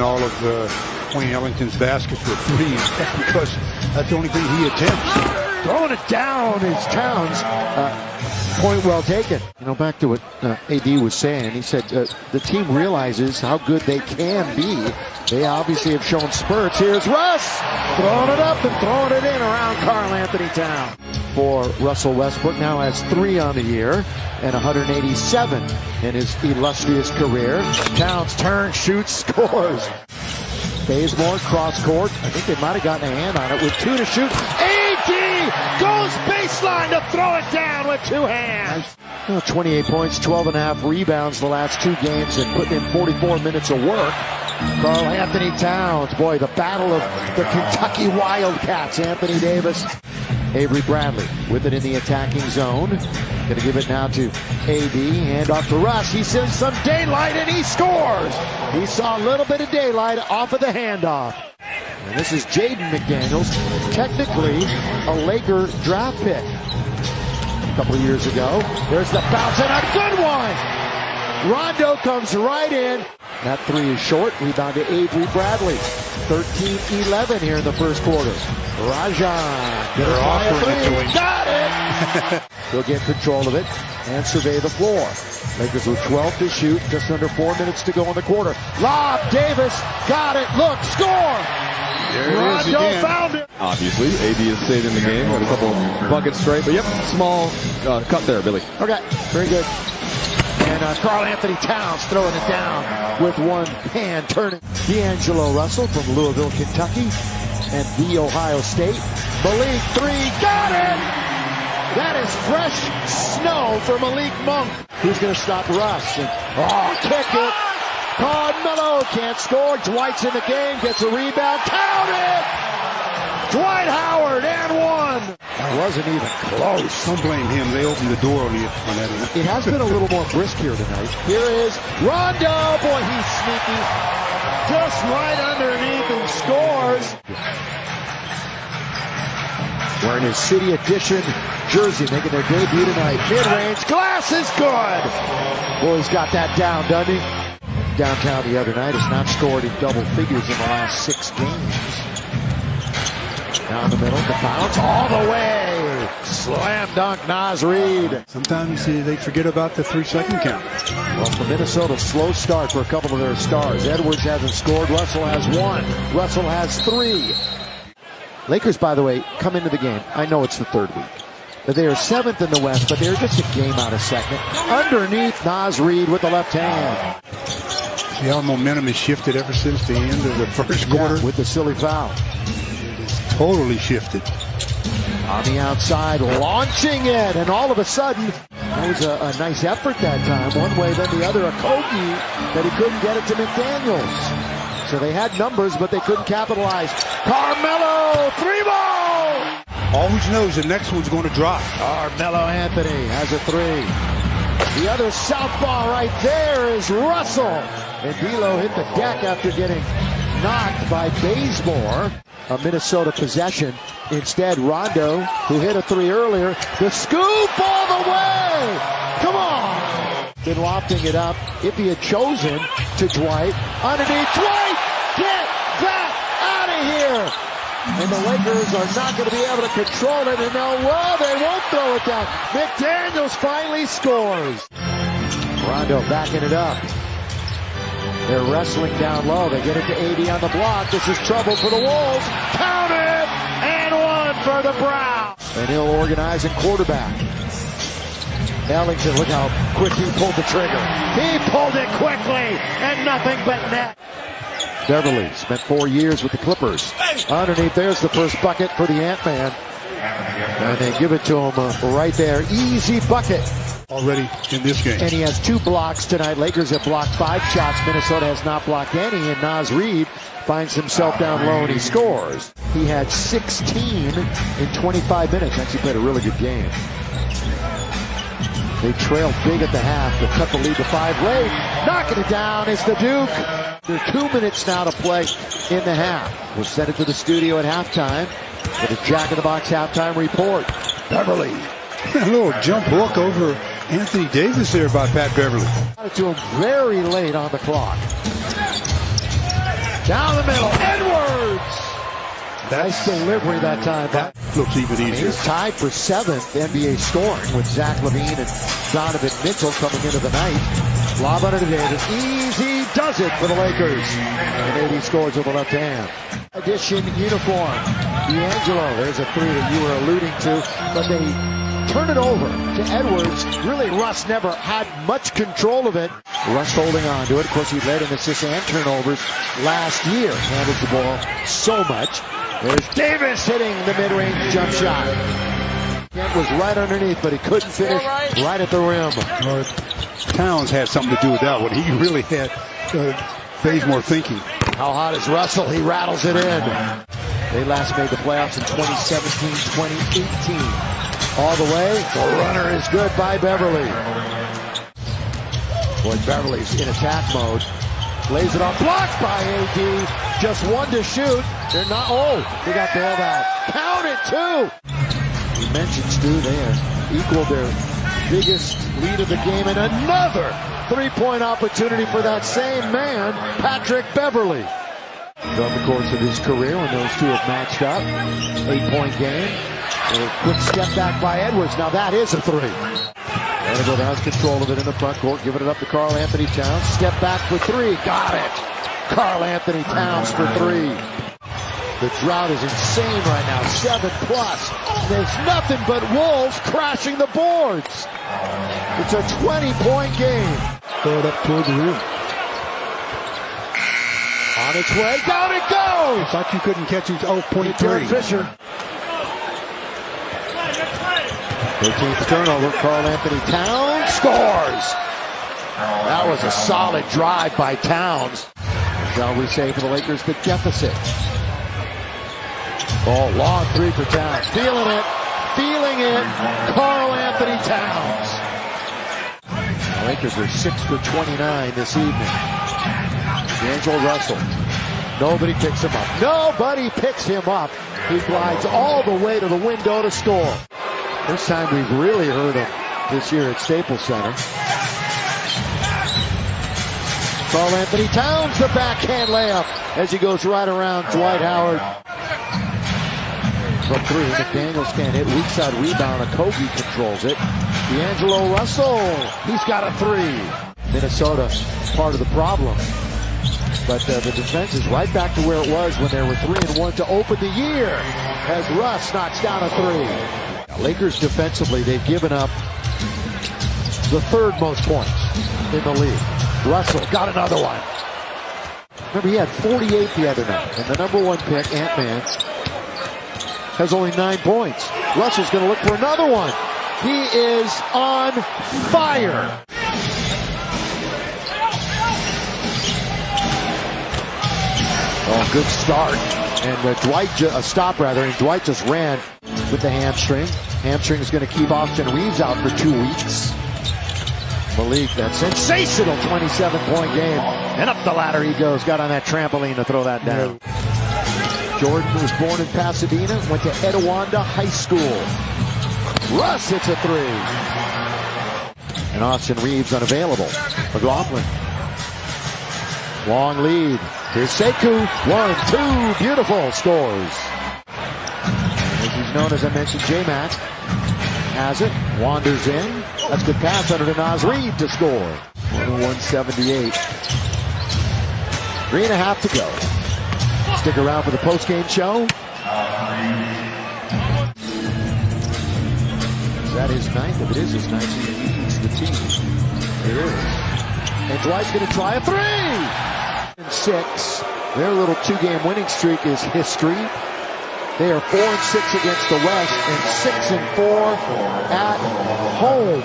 all of Wayne Ellington's baskets with threes because that's the only thing he attempts. Throwing it down is Towns. Point well taken. You know, back to what AD was saying. He said the team realizes how good they can be. They obviously have shown spurts. Here's Russ throwing it up and throwing it in around Karl Anthony Towns. For Russell Westbrook, now has 3 on the year and 187 in his illustrious career. Towns turns, shoots, scores. Bazemore cross court. I think they might have gotten a hand on it with 2 to shoot. AD goes baseline to throw it down with 2 hands. 28 points, 12.5 rebounds the last 2 games and putting in 44 minutes of work. Karl Anthony Towns, boy, the battle of the Kentucky Wildcats. Anthony Davis, Avery Bradley with it in the attacking zone. Going to give it now to AD. Hand off to Russ. He sees some daylight and he scores. He saw a little bit of daylight off of the handoff. And this is Jaden McDaniels, technically a Laker draft pick a couple of years ago. There's the bounce and a good one. Rondo comes right in. That 3 is short. Rebound to Avery Bradley. 13-11 here in the first quarter. Rajan. They're offering it to him. Got it! He'll get control of it and survey the floor. Lakers with 12 to shoot. Just under 4 minutes to go in the quarter. Lob. Davis. Got it. Look. Score. Rondo found it. Obviously, AD has stayed in the game. Got a couple buckets straight. But yep, small cut there, Billy. Okay. Very good. And Karl Anthony Towns throwing it down with 1 hand turning. D'Angelo Russell from Louisville, Kentucky, and The Ohio State. Malik 3, got it! That is fresh snow for Malik Monk. Who's going to stop Russ? And, kick it. Carmelo can't score. Dwight's in the game, gets a rebound. Count it! Dwight Howard and 1. That wasn't even close. Don't blame him. They opened the door on that. It has been a little more brisk here tonight. Here is Rondo. Boy, he's sneaky. Just right underneath and scores. Wearing his City Edition jersey, making their debut tonight. Mid-range. Glass is good. Boy, he's got that down, doesn't he? Downtown the other night has not scored in double figures in the last 6 games. Down the middle, the bounce all the way. Slam dunk, Naz Reid. Sometimes they forget about the 3-second count. Well, for Minnesota, slow start for a couple of their stars. Edwards hasn't scored. Russell has 1. Russell has 3. Lakers, by the way, come into the game. I know it's the 3rd week. But they are 7th in the West, but they're just a game out of 2nd. Underneath, Naz Reid with the left hand. See how momentum has shifted ever since the end of the first quarter? With the silly foul. Totally shifted. On the outside, launching it, and all of a sudden, that was a nice effort that time. One way, then the other, a Kogi that he couldn't get it to McDaniels. So they had numbers, but they couldn't capitalize. Carmelo, 3-ball! Always knows the next one's going to drop. Carmelo Anthony has a 3. The other southpaw right there is Russell. And D'Lo hit the deck after getting knocked by Bazemore. A Minnesota possession. Instead, Rondo, who hit a 3 earlier, the scoop all the way! Come on! Been lofting it up. If he had chosen to Dwight, underneath Dwight! Get that out of here! And the Lakers are not going to be able to control it, and they won't throw it down. McDaniels finally scores. Rondo backing it up. They're wrestling down low. They get it to AD on the block. This is trouble for the Wolves. Count it! And 1 for the Browns. And he'll organize and quarterback. Ellington, look how quick he pulled the trigger. He pulled it quickly, and nothing but net. Beverly spent 4 years with the Clippers. Underneath, there's the first bucket for the Ant-Man. And they give it to him right there. Easy bucket. Already in this game. And he has 2 blocks tonight. Lakers have blocked 5 shots. Minnesota has not blocked any. And Naz Reid finds himself down low and he scores. He had 16 in 25 minutes. Actually played a really good game. They trailed big at the half to cut the lead to 5 late. Knocking it down is the Duke. There are 2 minutes now to play in the half. We'll send it to the studio at halftime with a Jack in the Box halftime report. Beverly. A little jump hook over Anthony Davis there by Pat Beverly. Got it to him very late on the clock. Down the middle, Edwards! Nice delivery that time. That looks even easier. He's tied for 7th NBA scoring with Zach LaVine and Donovan Mitchell coming into the night. Lob under to Davis. Easy does it for the Lakers. And AD scores with the left hand. Edition uniform. D'Angelo, there's a three that you were alluding to, but they turn it over to Edwards. Really, Russ never had much control of it. Russ holding on to it. Of course, he led in assists and turnovers last year. Handles the ball so much. There's Davis hitting the mid-range jump shot. Kent was right underneath, but he couldn't finish right at the rim. Towns had something to do with that one. He really had Bazemore thinking. How hot is Russell? He rattles it in. They last made the playoffs in 2017, 2018. All the way. The runner is good by Beverly. Boy, Beverly's in attack mode. Lays it off. Blocked by AD. Just one to shoot. They're not. Oh, they got bailed out. Count it, too. You mentioned, Stu, they equaled their biggest lead of the game. And another three-point opportunity for that same man, Patrick Beverly. Throughout the course of his career, when those two have matched up, 8-point game. A quick step back by Edwards. Now that is a three. Vanderbilt has control of it in the front court, giving it up to Karl Anthony Towns. Step back for three. Got it. Karl Anthony Towns for three. The drought is insane right now. 7+. There's nothing but Wolves crashing the boards. It's a 20-point game. Throw it up toward the rim. On its way. Down it goes. I thought you couldn't catch it. Oh, point Derek three. Fisher. 13th turnover. Karl Anthony Towns scores. That was a solid drive by Towns. Shall we say for the Lakers, the deficit. Oh, long three for Towns. Feeling it. Karl Anthony Towns. The Lakers are 6 for 29 this evening. D'Angelo Russell. Nobody picks him up. He glides all the way to the window to score. First time we've really heard him this year at Staples Center. Karl Anthony Towns, the backhand layup as he goes right around Dwight Howard. From three, McDaniels can't hit. Weak side rebound. Okogie controls it. D'Angelo Russell, he's got a three. Minnesota, part of the problem. But the defense is right back to where it was when they were 3-1 to open the year as Russ knocks down a three. Lakers defensively, they've given up the third most points in the league. Russell got another one. Remember, he had 48 the other night. And the number one pick, Ant-Man, has only 9 points. Russell's going to look for another one. He is on fire. Oh, good start. And Dwight just ran with the hamstring. Hamstring is going to keep Austin Reeves out for 2 weeks. Malik, that sensational 27-point game. And up the ladder he goes. Got on that trampoline to throw that down. Jordan was born in Pasadena, went to Etiwanda High School. Russ hits a three. And Austin Reeves unavailable. McLaughlin. Long lead. Here's Sekou. 1, 2. Beautiful. Scores. As he's known, as I mentioned, J-Mac has it. Wanders in. That's a good pass under to Naz Reid to score. 178. 3.5 to go. Stick around for the postgame show. Is that his ninth? If it is his ninth, he leads the team. It is. And Dwight's going to try a three! And 6. Their little 2-game winning streak is history. They are 4-6 against the West and 6-4 at home.